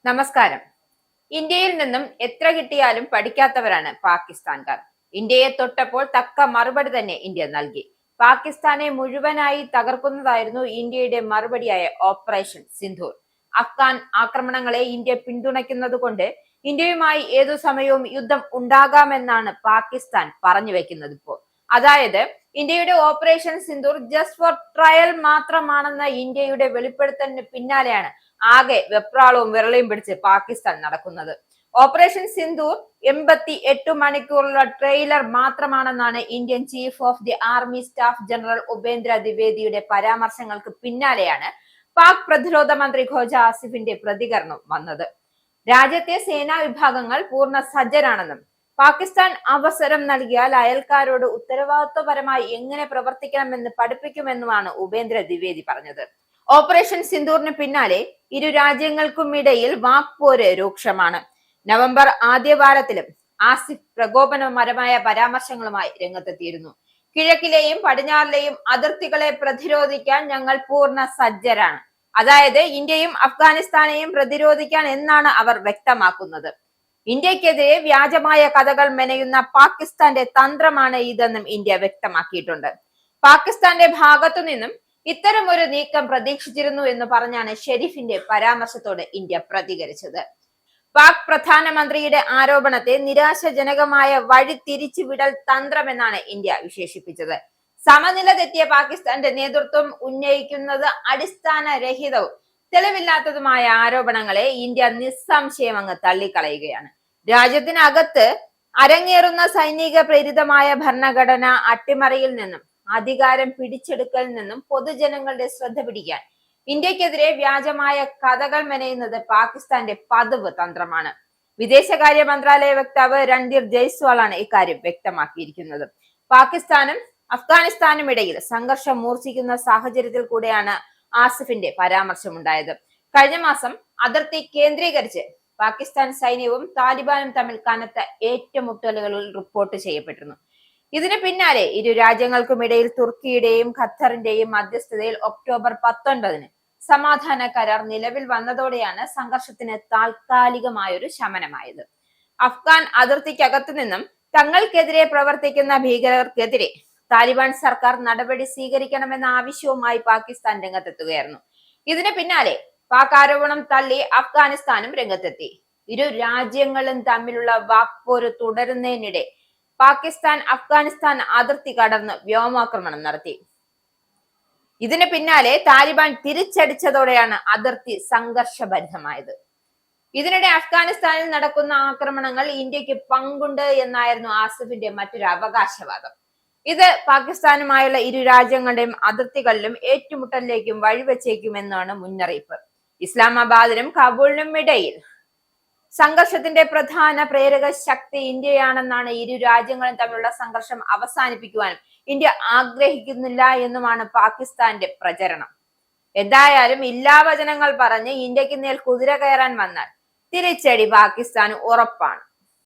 നമസ്കാരം. ഇന്ത്യയിൽ നിന്നും എത്ര കിട്ടിയാലും പഠിക്കാത്തവരാണ് പാകിസ്ഥാൻകാർ. ഇന്ത്യയെ തൊട്ടപ്പോൾ തക്ക മറുപടി തന്നെ ഇന്ത്യ നൽകി. പാകിസ്ഥാനെ മുഴുവനായി തകർക്കുന്നതായിരുന്നു ഇന്ത്യയുടെ മറുപടിയായ ഓപ്പറേഷൻ സിന്ധൂർ. അഫ്ഗാൻ ആക്രമണങ്ങളെ ഇന്ത്യ പിന്തുണയ്ക്കുന്നത് കൊണ്ട് ഇന്ത്യയുമായി ഏതു സമയവും യുദ്ധം ഉണ്ടാകാമെന്നാണ് പാകിസ്ഥാൻ പറഞ്ഞു വെക്കുന്നത് ഇപ്പോൾ. അതായത് ഇന്ത്യയുടെ operation Sindoor just for trial മാത്രമാണെന്ന ഇന്ത്യയുടെ വെളിപ്പെടുത്തലിന് പിന്നാലെയാണ് ആകെ വെപ്രാളവും വിരളയും പിടിച്ച് പാകിസ്ഥാൻ നടക്കുന്നത്. ഓപ്പറേഷൻ സിന്ധൂർ 88 മണിക്കൂറുള്ള ട്രെയിലർ മാത്രമാണെന്നാണ് Indian chief of the army staff general Upendra ദ്വിവേദിയുടെ പരാമർശങ്ങൾക്ക് പിന്നാലെയാണ് പാക് പ്രതിരോധ മന്ത്രി ഖോജ ആസിഫിന്റെ പ്രതികരണം വന്നത്. രാജ്യത്തെ സേനാ വിഭാഗങ്ങൾ പൂർണ്ണ സജ്ജരാണെന്നും പാകിസ്ഥാൻ അവസരം നൽകിയാൽ അയൽക്കാരോട് ഉത്തരവാദിത്വപരമായി എങ്ങനെ പ്രവർത്തിക്കണമെന്ന് പഠിപ്പിക്കുമെന്നുമാണ് ഉപേന്ദ്ര ദ്വിവേദി പറഞ്ഞത്. ഓപ്പറേഷൻ സിന്ദൂറിന് പിന്നാലെ ഇരു രാജ്യങ്ങൾക്കുമിടയിൽ വാക്പോര് രൂക്ഷമാണ്. നവംബർ ആദ്യവാരത്തിലും ആസിഫ് പ്രകോപനപരമായ പരാമർശങ്ങളുമായി രംഗത്തെത്തിയിരുന്നു. കിഴക്കിലെയും പടിഞ്ഞാറിലെയും അതിർത്തികളെ പ്രതിരോധിക്കാൻ ഞങ്ങൾ പൂർണ്ണ സജ്ജരാണ്. അതായത് ഇന്ത്യയും അഫ്ഗാനിസ്ഥാനെയും പ്രതിരോധിക്കാൻ എന്നാണ് അവർ വ്യക്തമാക്കുന്നത്. ഇന്ത്യക്കെതിരെ വ്യാജമായ കഥകൾ മെനയുന്ന പാകിസ്ഥാന്റെ തന്ത്രമാണ് ഇതെന്നും ഇന്ത്യ വ്യക്തമാക്കിയിട്ടുണ്ട്. പാകിസ്ഥാന്റെ ഭാഗത്തു നിന്നും ഇത്തരമൊരു നീക്കം പ്രതീക്ഷിച്ചിരുന്നു എന്ന് പറഞ്ഞാണ് ഷെരീഫിന്റെ പരാമർശത്തോട് ഇന്ത്യ പ്രതികരിച്ചത്. പാക് പ്രധാനമന്ത്രിയുടെ ആരോപണത്തെ നിരാശാജനകമായ വഴി തിരിച്ചുവിടൽ തന്ത്രമെന്നാണ് ഇന്ത്യ വിശേഷിപ്പിച്ചത്. സമനില തെറ്റിയ പാകിസ്ഥാന്റെ നേതൃത്വം ഉന്നയിക്കുന്നത് അടിസ്ഥാനരഹിതവും തെളിവില്ലാത്തതുമായ ആരോപണങ്ങളെ ഇന്ത്യ നിസ്സംശയം അങ്ങ് തള്ളിക്കളയുകയാണ്. രാജ്യത്തിനകത്ത് അരങ്ങേറുന്ന സൈനിക പ്രേരിതമായ ഭരണഘടന അട്ടിമറിയിൽ നിന്നും അധികാരം പിടിച്ചെടുക്കലിൽ നിന്നും പൊതുജനങ്ങളുടെ ശ്രദ്ധ പിടിക്കാൻ ഇന്ത്യക്കെതിരെ വ്യാജമായ കഥകൾ മെനയുന്നത് പാകിസ്ഥാന്റെ പതിവ് തന്ത്രമാണ്. വിദേശകാര്യ മന്ത്രാലയ വക്താവ് രൺധീർ ജയ്സ്വാളാണ് ഇക്കാര്യം വ്യക്തമാക്കിയിരിക്കുന്നത്. പാകിസ്ഥാനും അഫ്ഗാനിസ്ഥാനും ഇടയിൽ സംഘർഷം മൂർച്ഛിക്കുന്ന സാഹചര്യത്തിൽ കൂടെയാണ് ആസിഫിന്റെ പരാമർശമുണ്ടായത്. കഴിഞ്ഞ മാസം അതിർത്തി കേന്ദ്രീകരിച്ച് പാകിസ്ഥാൻ സൈന്യവും താലിബാനും തമ്മിൽ കനത്ത ഏറ്റുമുട്ടലുകളിൽ റിപ്പോർട്ട് ചെയ്യപ്പെട്ടിരുന്നു. ഇതിന് പിന്നാലെ ഇരു രാജ്യങ്ങൾക്കുമിടയിൽ തുർക്കിയുടെയും ഖത്തറിന്റെയും മധ്യസ്ഥതയിൽ ഒക്ടോബർ 19 സമാധാന കരാർ നിലവിൽ വന്നതോടെയാണ് സംഘർഷത്തിന് താൽക്കാലികമായൊരു ശമനമായത്. അഫ്ഗാൻ അതിർത്തിക്കകത്തു നിന്നും തങ്ങൾക്കെതിരെ പ്രവർത്തിക്കുന്ന ഭീകരർക്കെതിരെ താലിബാൻ സർക്കാർ നടപടി സ്വീകരിക്കണമെന്ന ആവശ്യവുമായി പാകിസ്ഥാൻ രംഗത്തെത്തുകയായിരുന്നു. ഇതിന് പിന്നാലെ പാക് ആരോപണം തള്ളി അഫ്ഗാനിസ്ഥാനും രംഗത്തെത്തി. ഇരു രാജ്യങ്ങളും തമ്മിലുള്ള വാക്പോര് തുടരുന്നതിനിടെ പാകിസ്ഥാൻ അഫ്ഗാനിസ്ഥാൻ അതിർത്തി കടന്ന് വ്യോമാക്രമണം നടത്തി. ഇതിന് പിന്നാലെ താലിബാൻ തിരിച്ചടിച്ചതോടെയാണ് അതിർത്തി സംഘർഷഭരിതമായത്. ഇതിനിടെ അഫ്ഗാനിസ്ഥാനിൽ നടക്കുന്ന ആക്രമണങ്ങൾ ഇന്ത്യക്ക് പങ്കുണ്ട് എന്നായിരുന്നു ആസിഫിന്റെ മറ്റൊരു അവകാശവാദം. ഇത് പാകിസ്ഥാനുമായുള്ള ഇരു രാജ്യങ്ങളുടെയും അതിർത്തികളിലും ഏറ്റുമുട്ടലിലേക്കും വഴിവെച്ചേക്കുമെന്നാണ് മുന്നറിയിപ്പ്. ഇസ്ലാമാബാദിനും കാബൂളിനും ഇടയിൽ സംഘർഷത്തിന്റെ പ്രധാന പ്രേരക ശക്തി ഇന്ത്യയാണെന്നാണ് ഇരു രാജ്യങ്ങളും തമ്മിലുള്ള സംഘർഷം അവസാനിപ്പിക്കുവാനും ഇന്ത്യ ആഗ്രഹിക്കുന്നില്ല എന്നുമാണ് പാകിസ്ഥാന്റെ പ്രചരണം. എന്തായാലും ഇല്ലാവചനങ്ങൾ പറഞ്ഞ് ഇന്ത്യക്ക് മേൽ കുതിര കയറാൻ വന്നാൽ തിരിച്ചടി പാകിസ്ഥാന് ഉറപ്പാണ്.